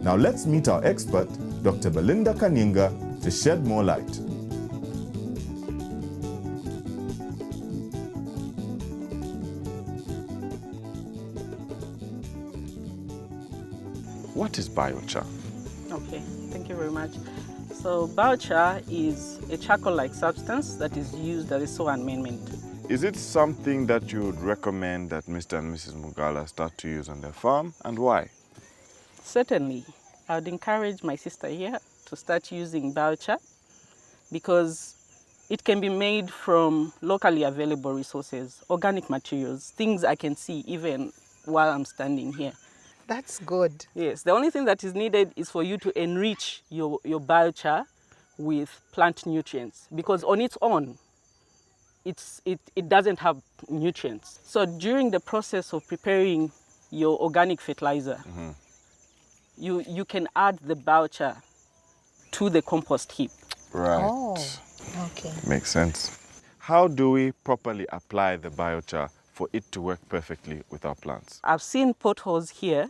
Now let's meet our expert, Dr. Belinda Kaninga, to shed more light. What is biochar? Okay, thank you very much. So biochar is a charcoal-like substance that is used as a soil amendment. Is it something that you would recommend that Mr. and Mrs. Mugala start to use on their farm, and why? Certainly, I would encourage my sister here to start using biochar because it can be made from locally available resources, organic materials, things I can see even while I'm standing here. That's good. Yes, the only thing that is needed is for you to enrich your biochar with plant nutrients, because on its own, it doesn't have nutrients. So during the process of preparing your organic fertilizer, you can add the biochar to the compost heap. Right. Oh, okay. Makes sense. How do we properly apply the biochar for it to work perfectly with our plants? I've seen potholes here,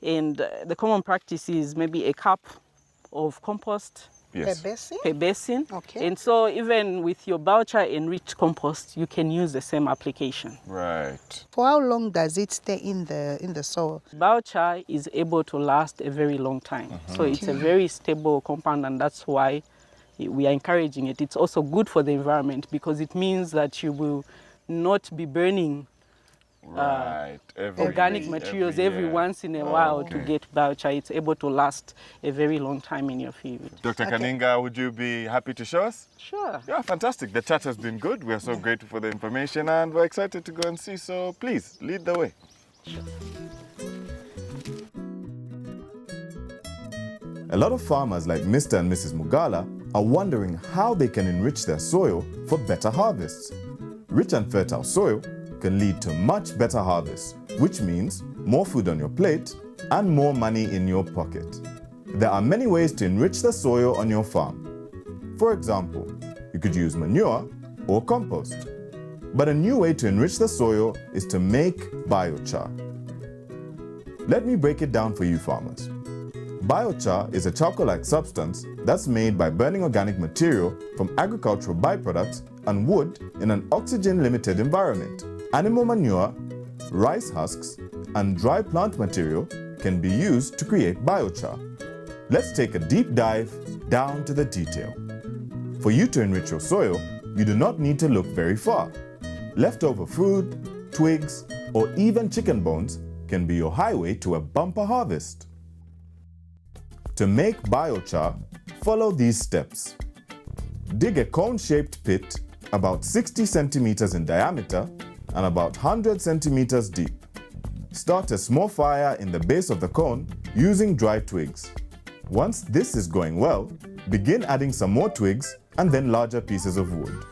and the common practice is maybe a cup of compost Yes. per basin. Okay. And so even with your biochar enriched compost, you can use the same application. Right. For how long does it stay in the soil? Biochar is able to last a very long time. So it's a very stable compound, and that's why we are encouraging it. It's also good for the environment because it means that you will not be burning Right. organic materials every year. once in a while to Okay. get biochar. It's able to last a very long time in your field. Dr. Kaninga, would you be happy to show us? Sure. Yeah, fantastic. The chat has been good. We are so grateful for the information and we're excited to go and see. So please, lead the way. A lot of farmers like Mr. and Mrs. Mugala are wondering how they can enrich their soil for better harvests. Rich and fertile soil can lead to much better harvests, which means more food on your plate and more money in your pocket. There are many ways to enrich the soil on your farm. For example, you could use manure or compost. But a new way to enrich the soil is to make biochar. Let me break it down for you farmers. Biochar is a charcoal-like substance that's made by burning organic material from agricultural byproducts and wood in an oxygen-limited environment. Animal manure, rice husks, and dry plant material can be used to create biochar. Let's take a deep dive down to the detail. For you to enrich your soil, you do not need to look very far. Leftover food, twigs, or even chicken bones can be your highway to a bumper harvest. To make biochar, follow these steps. Dig a cone-shaped pit about 60 centimeters in diameter and about 100 centimeters deep. Start a small fire in the base of the cone using dry twigs. Once this is going well, begin adding some more twigs and then larger pieces of wood.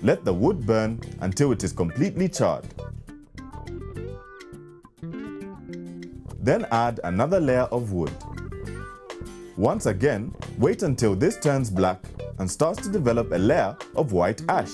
Let the wood burn until it is completely charred. Then add another layer of wood. Once again, wait until this turns black and starts to develop a layer of white ash.